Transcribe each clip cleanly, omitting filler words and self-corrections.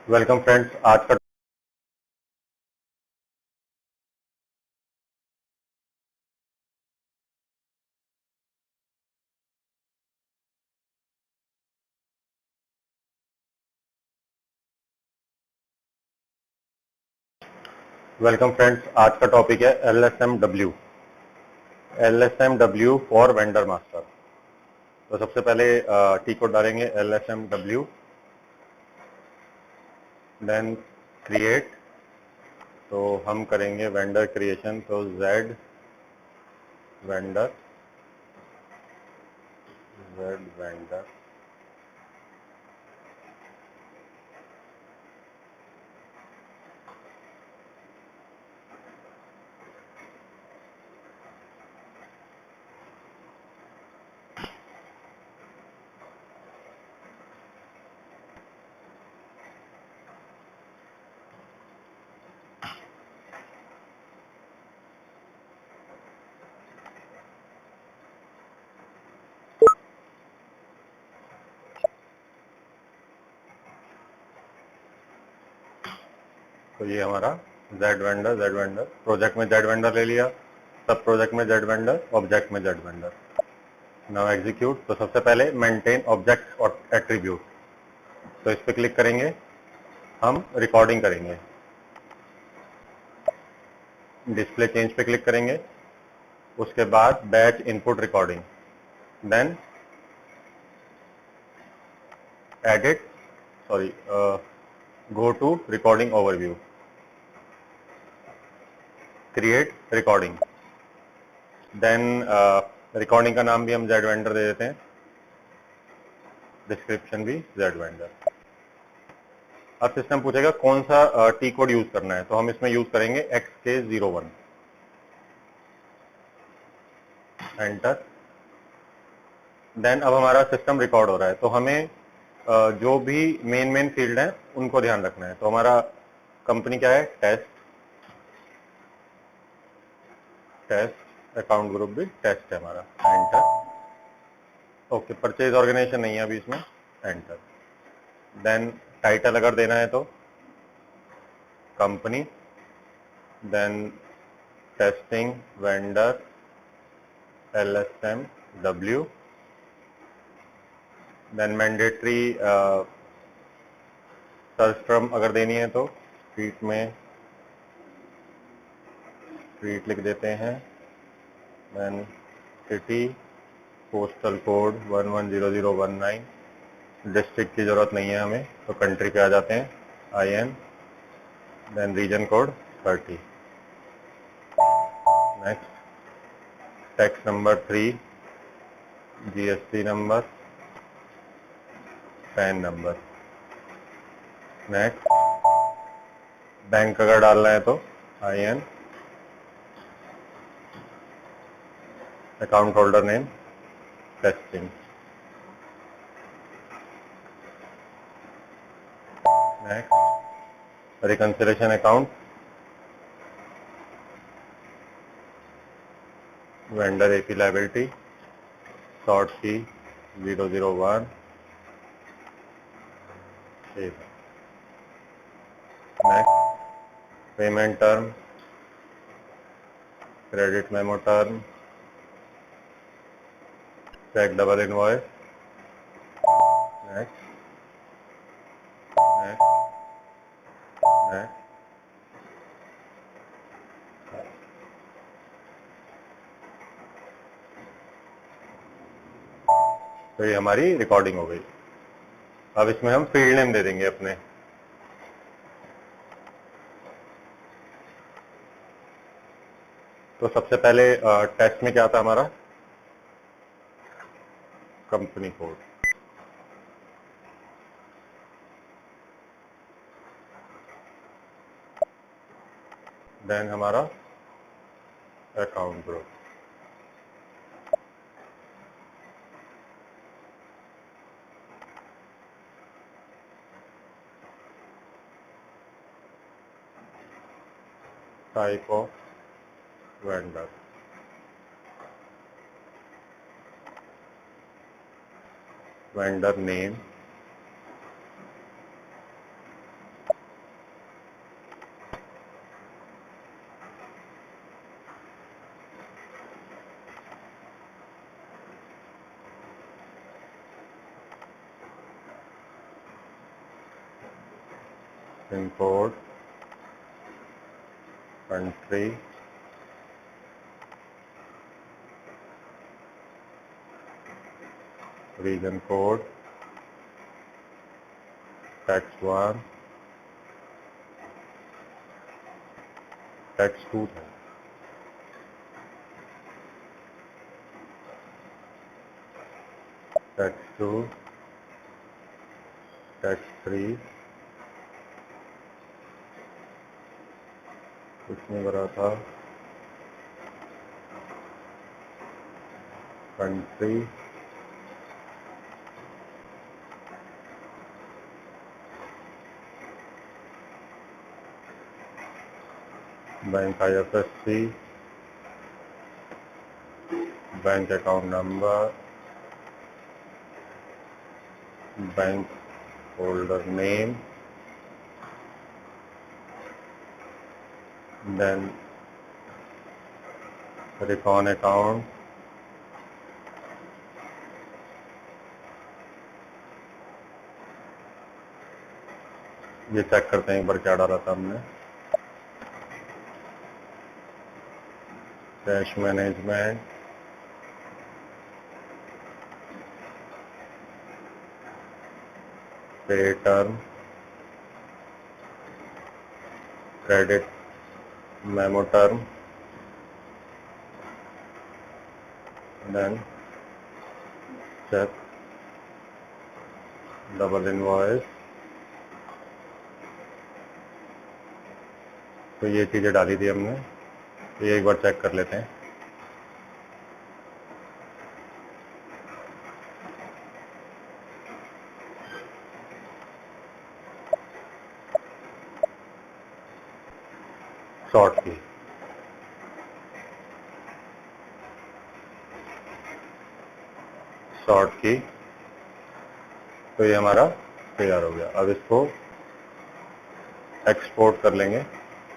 Welcome friends. आज का welcome friends आज का टॉपिक है LSMW। LSMW for vendor master. तो सबसे पहले टी कोड डालेंगे LSMW, देन क्रिएट। तो हम करेंगे वेंडर क्रिएशन, तो Z वेंडर, Z वेंडर। तो ये हमारा Z वेंडर प्रोजेक्ट में Z वेंडर ले लिया, सब प्रोजेक्ट में Z वेंडर, ऑब्जेक्ट में Z वेंडर। Now execute. तो सबसे पहले मेंटेन ऑब्जेक्ट और एट्रीब्यूट, तो इस पर क्लिक करेंगे, हम रिकॉर्डिंग करेंगे। डिस्प्ले चेंज पे क्लिक करेंगे, उसके बाद batch input recording, then edit sorry go to recording overview, create recording, then recording का नाम भी हम जेड वेंडर दे देते हैं, डिस्क्रिप्शन भी जेड वेंडर। अब सिस्टम पूछेगा कौन सा टी कोड यूज करना है, तो हम इसमें यूज करेंगे XK01। एंटर। देन अब हमारा सिस्टम रिकॉर्ड हो रहा है, तो हमें जो भी मेन फील्ड है उनको ध्यान रखना है। तो हमारा कंपनी क्या है, टेस्ट, टेस्ट अकाउंट ग्रुप भी टेस्ट है हमारा। एंटर। ओके, परचेज ऑर्गेनाइजेशन नहीं है अभी इसमें, एंटर। देन टाइटल अगर देना है तो company, then testing vendor LSMW, then mandatory search term अगर देनी है तो स्ट्रीट में स्ट्रीट लिख देते हैं, then city, postal code 110019, district की जरूरत नहीं है हमें, तो कंट्री पे आ जाते हैं, IN, then region code 30। Next, tax number 3, GST number, PAN number. Next, bank अगर डालना है तो IN, account holder name, testing. Next, reconciliation account, vendor AP liability, short key 001, next, payment term, credit memo term, check double invoice. Next, next, next. तो ये हमारी recording हो गई। अब इसमें हम फील्ड नेम दे देंगे अपने। तो सबसे पहले टेस्ट में क्या था हमारा, कंपनी कोड, देन हमारा account group, type of vendor, vendor name, pin code, country, region code, tax 1, tax 2 था, टैक्स 2, टैक्स 3, कुछ नहीं भरा था, country, bank IFSC, bank account number, bank holder name, then recon account, ये check करते हैं एक बार क्या डाला था हमने, cash management, pay term, credit memo term, then check, double invoice. तो ये चीज़ें डाली थी हमने, तो ये एक बार चेक कर लेते हैं। शॉर्ट की, शॉर्ट की, तो ये हमारा तैयार हो गया। अब इसको एक्सपोर्ट कर लेंगे,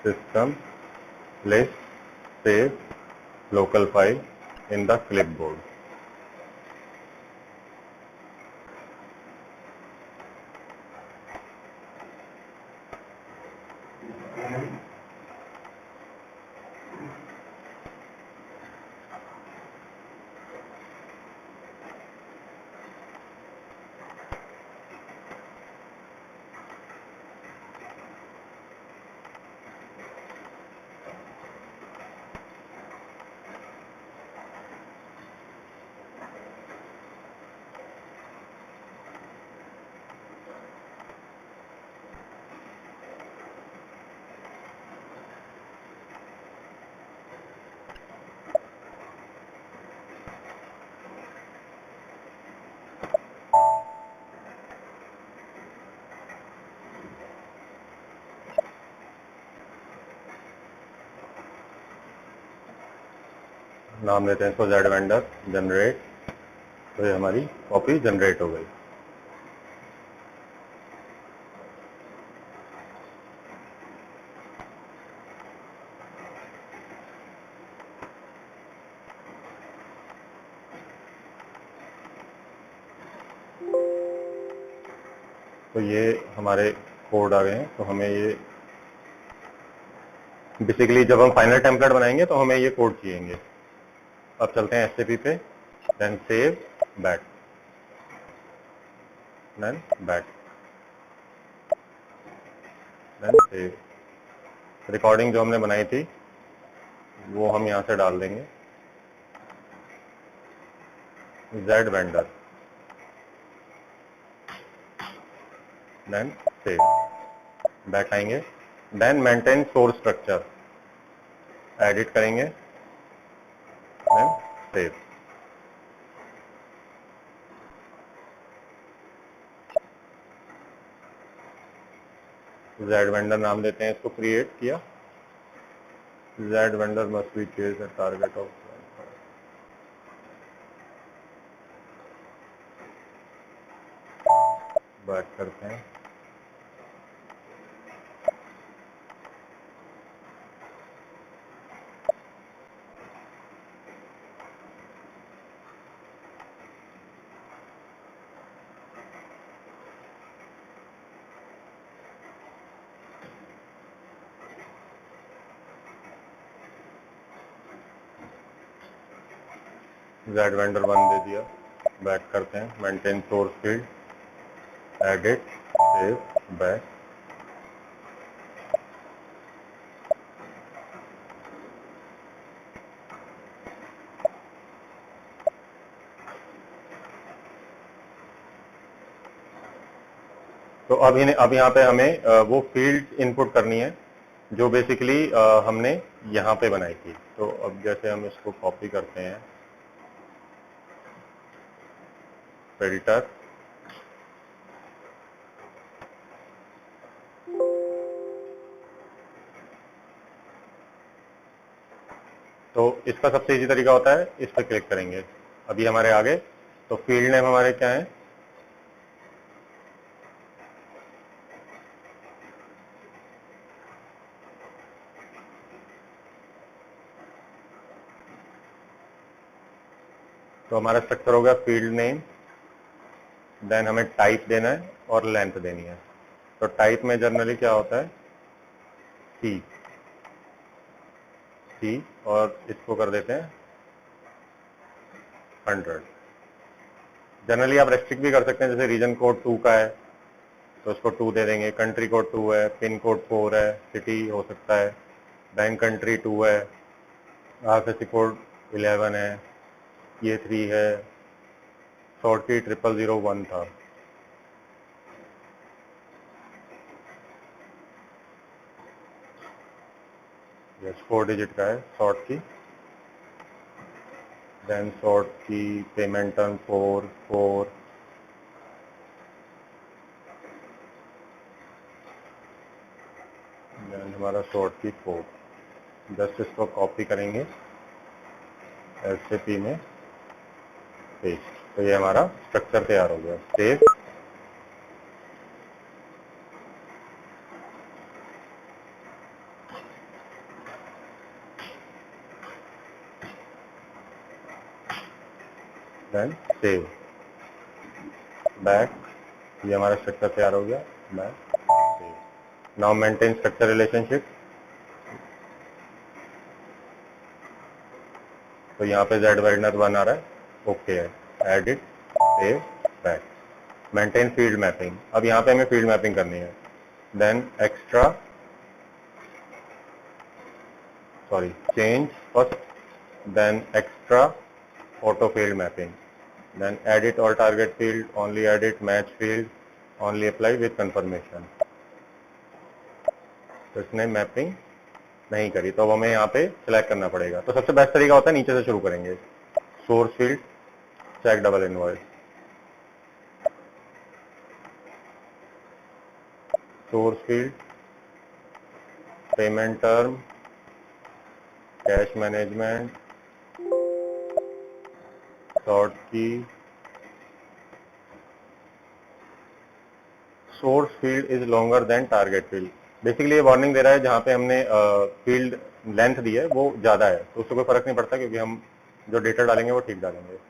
system, list, save, local file in the clipboard. नाम देते हैं इसको जेड वेंडर जनरेट। तो ये हमारी कॉपी जनरेट हो गई। तो ये हमारे कोड आ गए हैं। तो हमें ये बेसिकली जब हम फाइनल टेम्पलेट बनाएंगे तो हमें ये कोड चाहिए। अब चलते हैं SAP पे, then save, back, then back, then save. Recording जो हमने बनाई थी वो हम यहाँ से डाल देंगे, Z vendor, then save, back आएंगे, then maintain source structure, edit करेंगे, देन सेव। जेड वेंडर नाम देते हैं इसको, क्रिएट किया, जेड वेंडर मस्ट बी चेज द टारगेट ऑफ, बैक करते हैं, जेड वेंडर 1 दे दिया, बैक करते हैं, maintain source field, edit, save, back. तो अब यहाँ पे हमें वो फील्ड इनपुट करनी है जो बेसिकली हमने यहाँ पे बनाई थी। तो अब जैसे हम इसको कॉपी करते हैं, फिल्टर, तो इसका सबसे इजी तरीका होता है इस पर क्लिक करेंगे, अभी हमारे आगे। तो फील्ड नेम हमारे क्या है, तो हमारा स्ट्रक्चर हो गया फील्ड नेम, देन हमें टाइप देना है और लेंथ देनी है। तो टाइप में जनरली क्या होता है, सी, सी, और इसको कर देते हैं 100। जनरली आप रेस्ट्रिक्ट भी कर सकते हैं, जैसे रीजन कोड 2 का है तो उसको 2 दे देंगे, कंट्री कोड 2 है, पिन कोड 4 है, सिटी हो सकता है, बैंक कंट्री 2 है, आरसीसी कोड 11 है, ये 3 है, शॉर्ट की 0001 था। यस, 4 डिजिट का है शॉर्ट की, देन शॉर्ट की पेमेंट टर्म 4, देन हमारा शॉर्ट की 4। जस्ट इसको कॉपी करेंगे एसएपी में, पेस्ट। तो ये हमारा स्ट्रक्चर तैयार हो गया। सेव, देन सेव, बैक, ये हमारा स्ट्रक्चर तैयार हो गया, back, save. Now maintain structure relationship. तो यहाँ पे जेड वेंडर 1 आ रहा है, ओके है, edit, save, back. Maintain field mapping, अब यहाँ पे हमें फील्ड मैपिंग करनी है, then extra, sorry, change first, then extra auto field mapping, then edit all target field, only edit match field, only apply with confirmation। तो इसने mapping नहीं करी, तो अब हमें यहाँ पे सिलेक्ट करना पड़ेगा। तो सबसे बेस्ट तरीका होता है नीचे से शुरू करेंगे, source field, check double invoice, source field, payment term, cash management, short key, source field is longer than target field. Basically ये वार्निंग दे रहा है, जहाँ पे हमने फील्ड लेंथ दी है वो ज्यादा है, तो उससे कोई फर्क नहीं पड़ता, क्योंकि हम जो डेटा डालेंगे वो ठीक डालेंगे।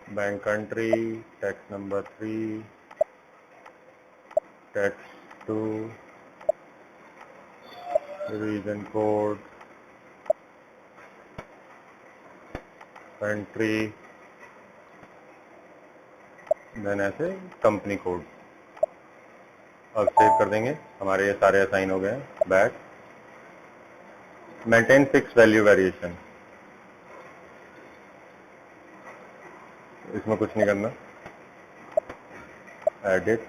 Bank country, tax number 3, tax 2, region code, country, then ऐसे कंपनी कोड। अब सेव कर देंगे, हमारे ये सारे असाइन हो गए हैं। Back, maintain fix value variation, इसमें कुछ नहीं करना, edit,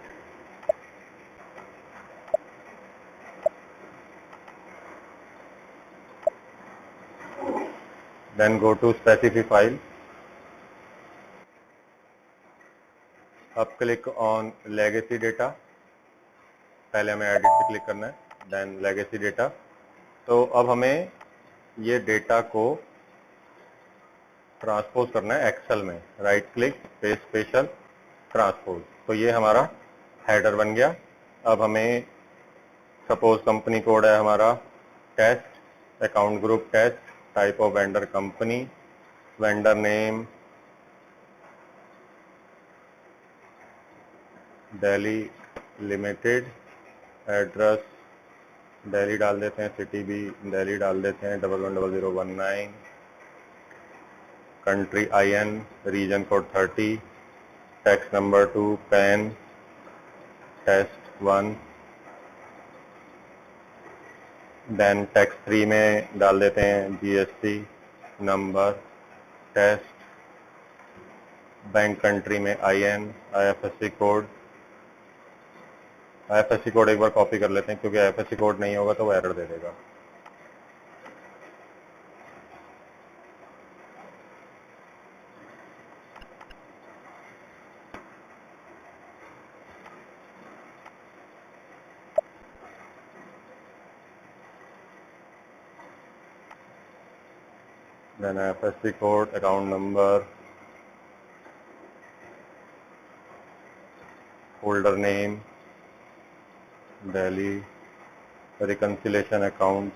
then go to specify file, अब क्लिक ऑन लेगेसी डेटा, पहले हमें एडिट पे क्लिक करना है, देन लेगेसी डेटा। तो अब हमें ये डेटा को ट्रांसपोज करना है एक्सेल में, right click, paste special, transpose. तो ये हमारा हेडर बन गया। अब हमें सपोज कंपनी कोड है हमारा test, account group test, type of vendor company, vendor name Delhi limited, address Delhi डाल देते हैं, सिटी भी दिल्ली डाल देते हैं 110019, country IN, region code 30, tax number 2 PAN test 1, then tax 3 में डाल देते हैं GST number, test, bank country में IN, IFSC code. IFSC code एक बार कॉपी कर लेते हैं क्योंकि IFSC कोड नहीं होगा तो वो एरर दे देगा। Then IFSC code, account number, holder name Delhi, reconciliation account,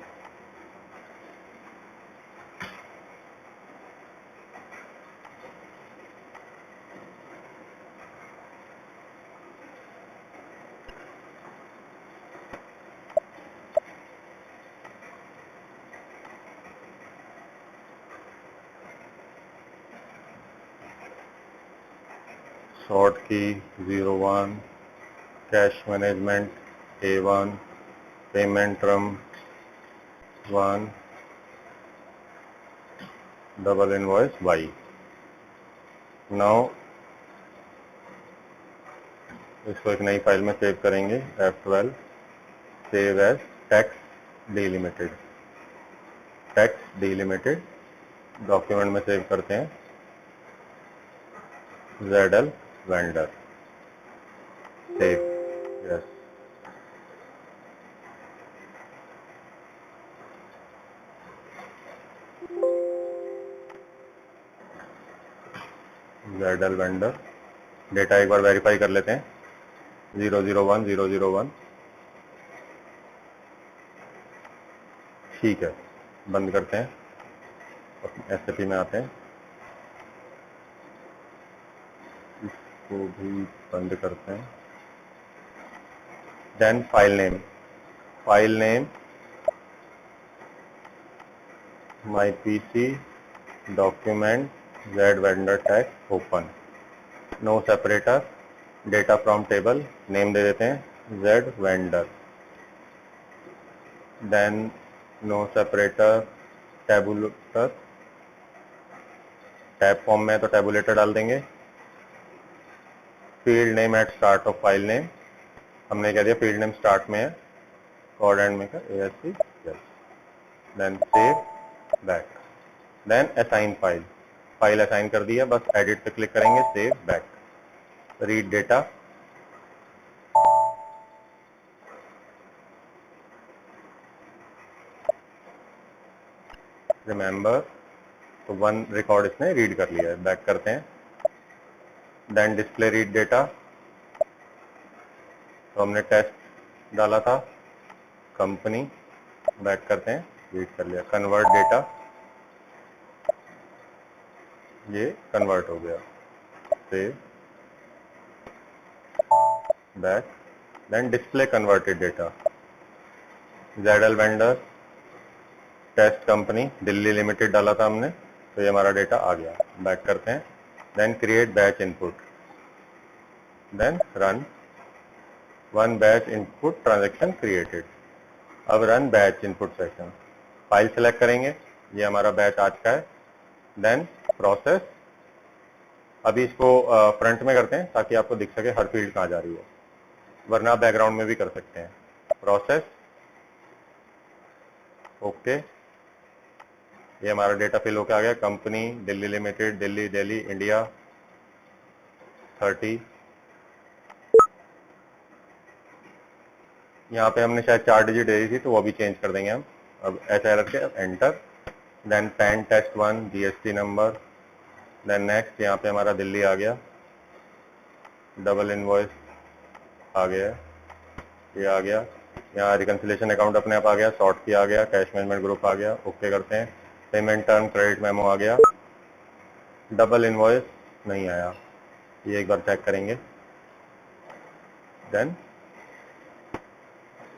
short key 01, cash management A1, payment term 1, double invoice Y। Now इसको एक नई फाइल में सेव करेंगे, F12 save as tax delimited, tax delimited document में save करते हैं, ZL vendor, save, yes. ZL vendor, data एक बार वेरीफाई कर लेते हैं, 001 ठीक है। बंद करते हैं, SAP में आते हैं, इसको भी बंद करते हैं। Then file name my PC document Z vendor tax open, no separator, data from table, name दे देते हैं Z vendor, then no separator, tabulator, tab form में तो टैबुलेटर डाल देंगे, field name at start of file name, हमने कह दिया फील्ड नेम स्टार्ट में है, कॉर्ड एंड में का ASC, yes, then save back, then assign file assign कर दिया, बस एडिट पे क्लिक करेंगे, save back, read data, remember, तो 1 रिकॉर्ड इसने रीड कर लिया है, बैक करते हैं, देन डिस्प्ले रीड डेटा, तो हमने टेस्ट डाला था, कंपनी, बैक करते हैं, रीड कर लिया, कन्वर्ट डेटा, ये कन्वर्ट हो गया, save back, then display converted data, ZL vendor, test company Delhi limited डाला था हमने, तो ये हमारा डेटा आ गया, बैक करते हैं, then create batch input, then run, 1 batch input transaction created, अब run batch input session, file select करेंगे, ये हमारा बैच आज का है, देन प्रोसेस, अभी इसको फ्रंट में करते हैं ताकि आपको दिख सके हर फील्ड कहाँ जा रही है, वरना बैकग्राउंड में भी कर सकते हैं, प्रोसेस, ओके, ये हमारा डेटा फिल होकर आ गया, company Delhi limited, Delhi India 30, यहाँ पे हमने शायद 4 डिजिट दे दी थी तो वो भी चेंज कर देंगे हम, अब ऐसा रख के enter, then PAN test 1 GST number, then next, यहाँ पे हमारा दिल्ली आ गया, डबल इनवॉइस आ गया, ये आ गया, यहाँ रिकंसिलेशन अकाउंट अपने आप आ गया, सॉर्ट की आ गया, कैश मैनेजमेंट ग्रुप आ गया, ओके करते हैं, पेमेंट टर्म क्रेडिट मेमो आ गया, डबल इनवॉइस नहीं आया, ये एक बार चेक करेंगे। Then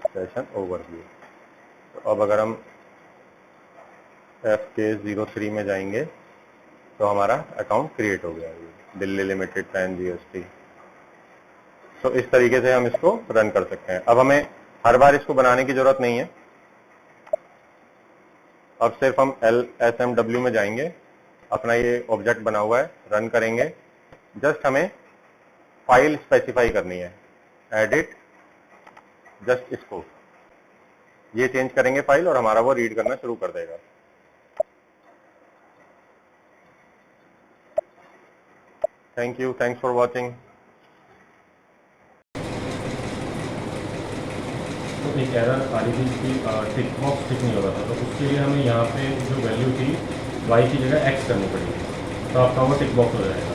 session overview. तो अब अगर हम FK03 में जाएंगे तो हमारा अकाउंट क्रिएट हो गया, दिल्ली लिमिटेड पैन GST। तो इस तरीके से हम इसको रन कर सकते हैं। अब हमें हर बार इसको बनाने की जरूरत नहीं है, अब सिर्फ हम LSMW में जाएंगे, अपना ये ऑब्जेक्ट बना हुआ है, रन करेंगे। जस्ट हमें फाइल स्पेसिफाई करनी है, एडिट, जस्ट इसको ये चेंज करेंगे फाइल और हमारा वो रीड करना शुरू कर देगा। Thank you, thanks for watching. तो एक एरर आ रही थी कि टिक बॉक्स टिक नहीं हो रहा था, तो उसके लिए हमें यहाँ पे जो वैल्यू थी y की जगह x करनी पड़ेगी, तो आपका वो टिक बॉक्स हो जाएगा।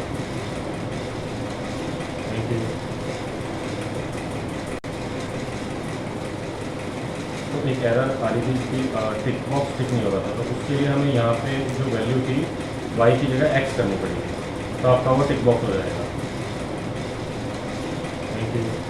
Thank you. तो एक एरर आ रही थी कि टिक बॉक्स टिक नहीं हो रहा था, तो उसके लिए हमें यहाँ पे जो वैल्यू थी y की जगह x करनी पड़ेगी, तो आपका वो टिक बॉक्स हो जाएगा। Thank you.